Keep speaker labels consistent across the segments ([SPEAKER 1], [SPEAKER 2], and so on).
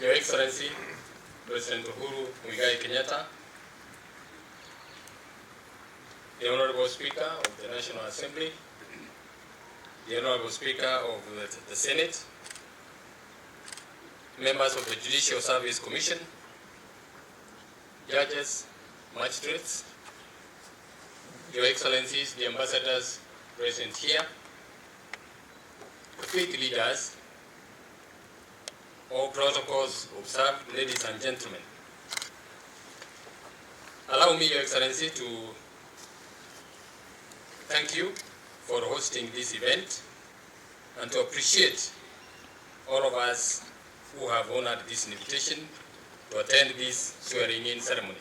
[SPEAKER 1] Your Excellency, President Uhuru Muigai Kenyatta, the Honorable Speaker of the National Assembly, the Honorable Speaker of the Senate, members of the Judicial Service Commission, judges, magistrates, Your Excellencies, the ambassadors present here, faith leaders, all protocols observed, ladies and gentlemen. Allow me, Your Excellency, to thank you for hosting this event and to appreciate all of us who have honored this invitation to attend this swearing-in ceremony.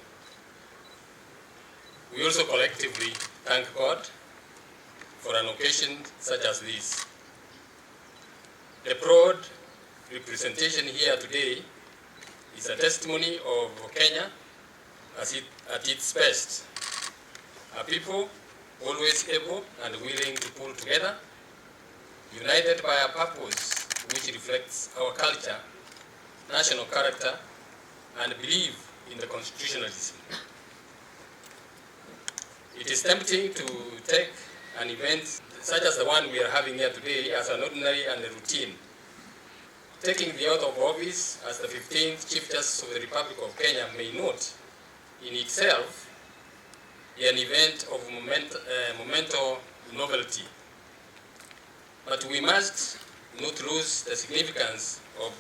[SPEAKER 1] We also collectively thank God for an occasion such as this. The broad representation here today is a testimony of Kenya at its best. A people always able and willing to pull together, united by a purpose which reflects our culture, national character, and belief in the constitutionalism. It is tempting to take an event such as the one we are having here today as an ordinary and a routine. Taking the oath of office as the 15th Chief Justice of the Republic of Kenya may not, in itself, be an event of monumental novelty. But we must not lose the significance of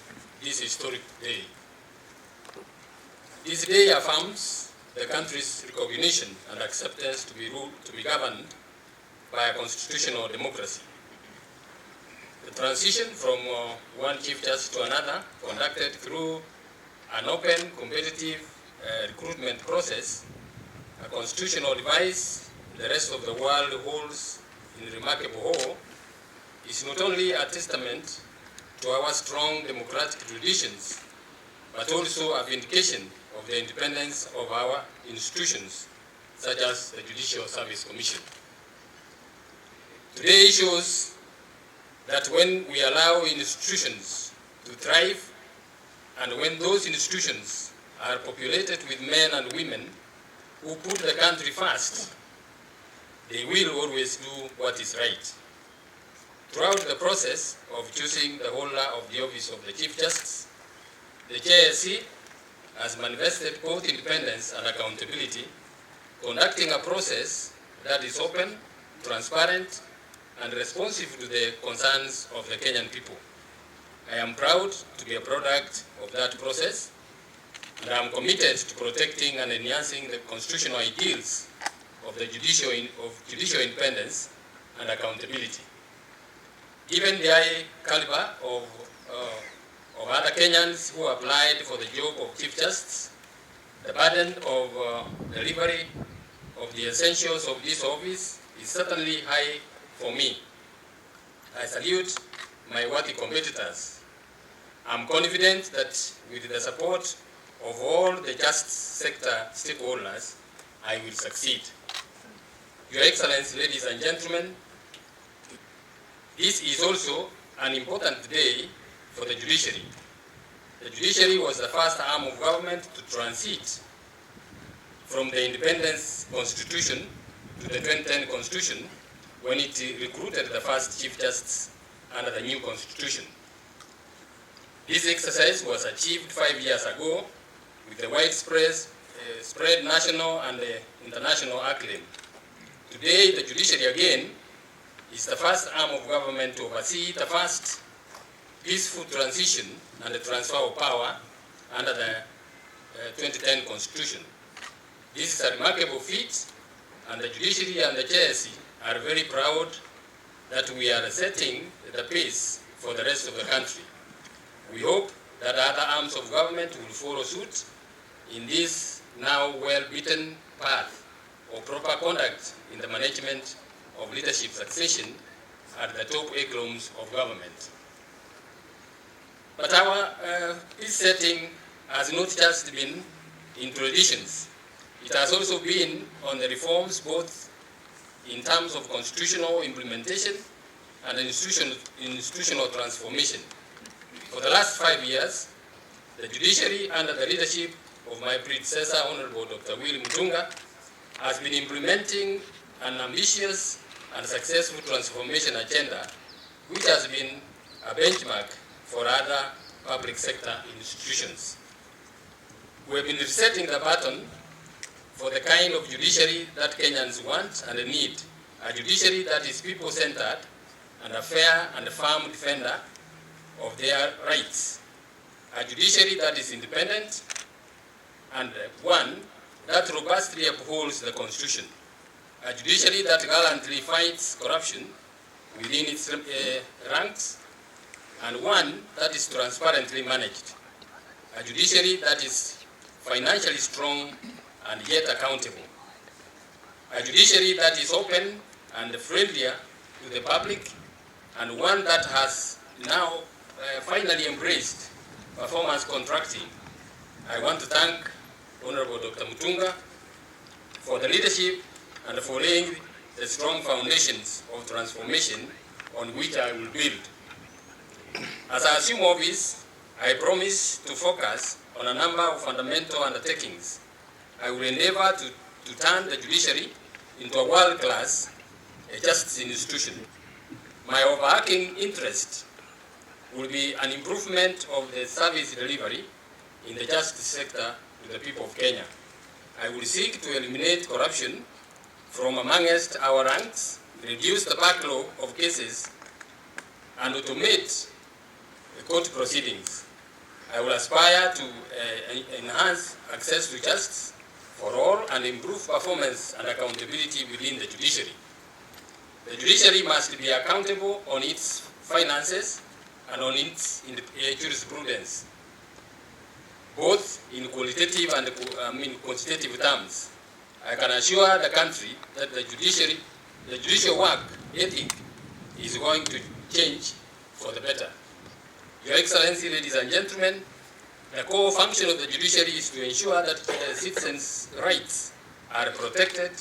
[SPEAKER 1] this historic day. This day affirms the country's recognition and acceptance to be governed by a constitutional democracy. The transition from one Chief Justice to another, conducted through an open, competitive recruitment process, a constitutional device the rest of the world holds in remarkable awe, is not only a testament to our strong democratic traditions, but also a vindication of the independence of our institutions, such as the Judicial Service Commission. Today shows that when we allow institutions to thrive, and when those institutions are populated with men and women who put the country first, they will always do what is right. Throughout the process of choosing the holder of the office of the Chief Justice, the JSC has manifested both independence and accountability, conducting a process that is open, transparent, and responsive to the concerns of the Kenyan people. I am proud to be a product of that process, and I am committed to protecting and enhancing the constitutional ideals of the judicial independence and accountability. Given the high caliber of other Kenyans who applied for the job of Chief Justice, the burden of delivery of the essentials of this office is certainly high for me. I salute my worthy competitors. I'm confident that with the support of all the justice sector stakeholders, I will succeed. Your Excellency, ladies and gentlemen, this is also an important day for the judiciary. The judiciary was the first arm of government to transit from the Independence Constitution to the 2010 Constitution, when it recruited the first Chief Justice under the new Constitution. This exercise was achieved 5 years ago with a widespread national and international acclaim. Today, the judiciary again is the first arm of government to oversee the first peaceful transition and the transfer of power under the 2010 Constitution. This is a remarkable feat, and the judiciary and the JSC are very proud that we are setting the pace for the rest of the country. We hope that other arms of government will follow suit in this now well-beaten path of proper conduct in the management of leadership succession at the top echelons of government. But our peace setting has not just been in traditions. It has also been on the reforms both in terms of constitutional implementation and institutional transformation. For the last 5 years, the judiciary, under the leadership of my predecessor, Honorable Dr. William Mutunga, has been implementing an ambitious and successful transformation agenda, which has been a benchmark for other public sector institutions. We have been resetting the baton for the kind of judiciary that Kenyans want and need, a judiciary that is people-centered and a fair and firm defender of their rights, a judiciary that is independent and one that robustly upholds the Constitution, a judiciary that gallantly fights corruption within its ranks, and one that is transparently managed, a judiciary that is financially strong and yet accountable, a judiciary that is open and friendlier to the public, and one that has now finally embraced performance contracting. I want to thank Honorable Dr. Mutunga for the leadership and for laying the strong foundations of transformation on which I will build. As I assume office, I promise to focus on a number of fundamental undertakings. I will endeavor to turn the judiciary into a world-class justice institution. My overarching interest will be an improvement of the service delivery in the justice sector to the people of Kenya. I will seek to eliminate corruption from amongst our ranks, reduce the backlog of cases, and automate the court proceedings. I will aspire to enhance access to justice for all and improve performance and accountability within the judiciary. The judiciary must be accountable on its finances and on its jurisprudence, both in qualitative and quantitative terms. I can assure the country that the judicial work ethic is going to change for the better. Your Excellency, ladies and gentlemen, the core function of the judiciary is to ensure that citizens' rights are protected,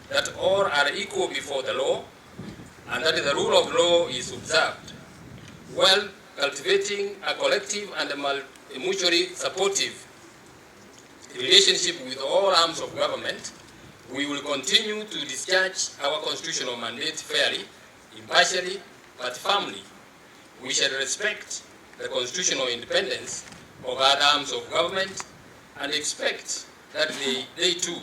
[SPEAKER 1] that all are equal before the law, and that the rule of law is observed, while cultivating a collective and a mutually supportive relationship with all arms of government. We will continue to discharge our constitutional mandate fairly, impartially, but firmly. We shall respect the constitutional independence of other arms of government and expect that they too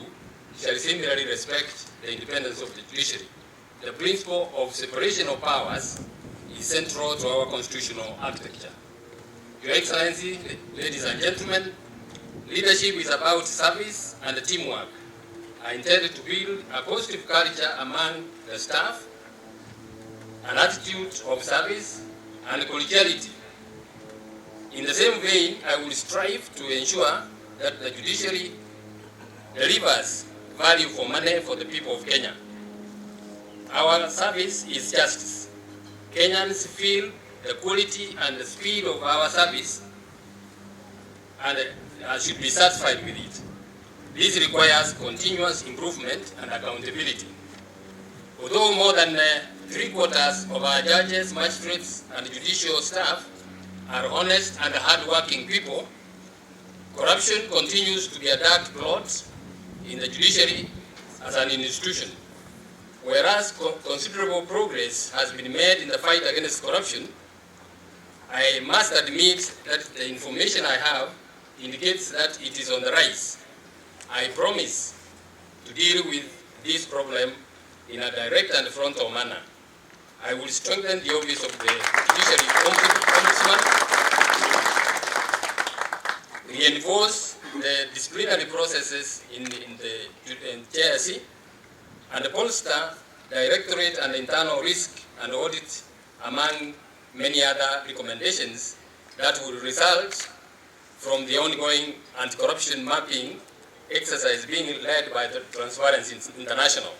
[SPEAKER 1] shall similarly respect the independence of the judiciary. The principle of separation of powers is central to our constitutional architecture. Your Excellency, ladies and gentlemen, leadership is about service and teamwork. I intend to build a positive culture among the staff, an attitude of service and collegiality. In the same vein, I will strive to ensure that the judiciary delivers value for money for the people of Kenya. Our service is justice. Kenyans feel the quality and the speed of our service and should be satisfied with it. This requires continuous improvement and accountability. Although more than 3/4 of our judges, magistrates, and judicial staff are honest and hard-working people, corruption continues to be a dark cloud in the judiciary as an institution. Whereas considerable progress has been made in the fight against corruption, I must admit that the information I have indicates that it is on the rise. I promise to deal with this problem in a direct and frontal manner. I will strengthen the office of the Judiciary Ombudsman, reinforce the disciplinary processes in the JSC, and bolster directorate and internal risk and audit, among many other recommendations that will result from the ongoing anti-corruption mapping exercise being led by the Transparency International.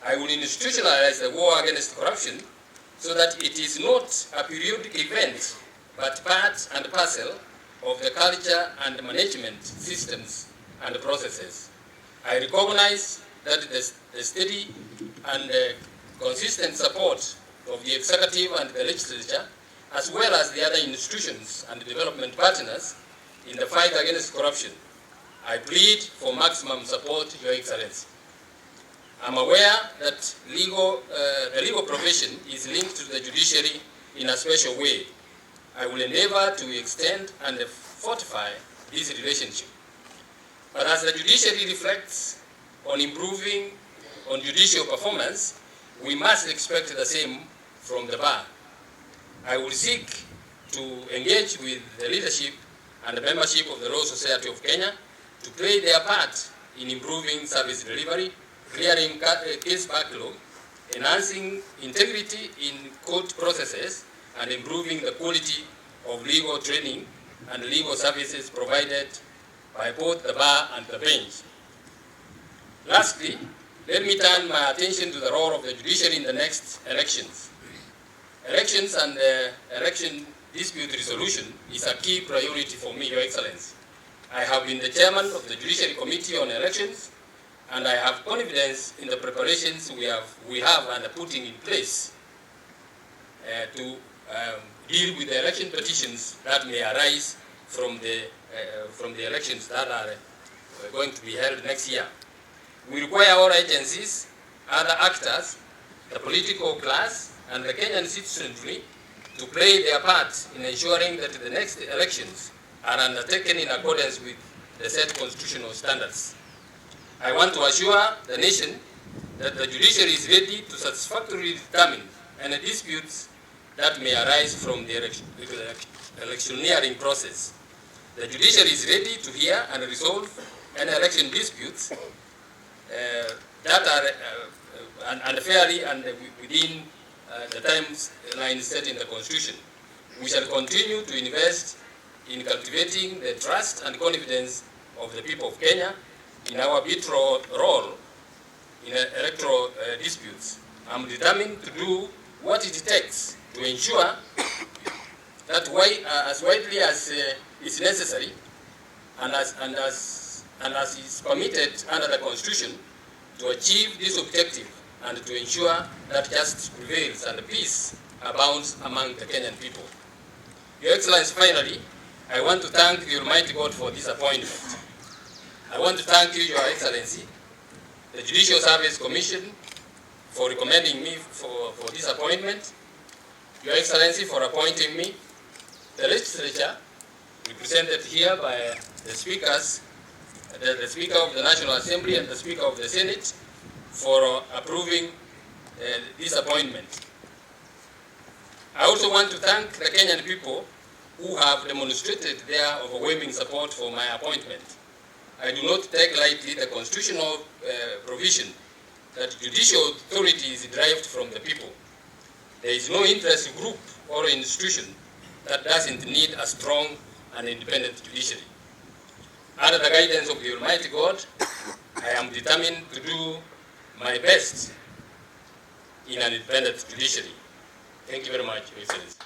[SPEAKER 1] I will institutionalize the war against corruption so that it is not a periodic event, but part and parcel of the culture and management systems and processes. I recognize that the steady and consistent support of the executive and the legislature as well as the other institutions and development partners in the fight against corruption, I plead for maximum support, Your Excellency. I'm aware that the legal profession is linked to the judiciary in a special way. I will endeavor to extend and fortify this relationship. But as the judiciary reflects on improving on judicial performance, we must expect the same from the bar. I will seek to engage with the leadership and the membership of the Law Society of Kenya to play their part in improving service delivery, clearing case backlog, enhancing integrity in court processes, and improving the quality of legal training and legal services provided by both the bar and the bench. Lastly, let me turn my attention to the role of the judiciary in the next elections. Elections and election dispute resolution is a key priority for me, Your Excellency. I have been the chairman of the Judiciary Committee on Elections, and I have confidence in the preparations we have and are putting in place to deal with the election petitions that may arise from the elections that are going to be held next year. We require all agencies, other actors, the political class, and the Kenyan citizenry to play their part in ensuring that the next elections are undertaken in accordance with the set constitutional standards. I want to assure the nation that the judiciary is ready to satisfactorily determine any disputes that may arise from the electioneering process. The judiciary is ready to hear and resolve any election disputes that are unfairly and within the timeline set in the Constitution. We shall continue to invest in cultivating the trust and confidence of the people of Kenya in our vital role in electoral disputes. I'm determined to do what it takes to ensure that as widely as is necessary and as is permitted under the Constitution to achieve this objective and to ensure that justice prevails and peace abounds among the Kenyan people. Your Excellency, finally, I want to thank the Almighty God for this appointment. I want to thank you, Your Excellency, the Judicial Service Commission, for recommending me for this appointment, Your Excellency, for appointing me, the legislature, represented here by the speakers, the Speaker of the National Assembly and the Speaker of the Senate, for approving this appointment. I also want to thank the Kenyan people who have demonstrated their overwhelming support for my appointment. I do not take lightly the constitutional provision that judicial authority is derived from the people. There is no interest group or institution that doesn't need a strong and independent judiciary. Under the guidance of the Almighty God, I am determined to do my best in an independent judiciary. Thank you very much, Your Excellency.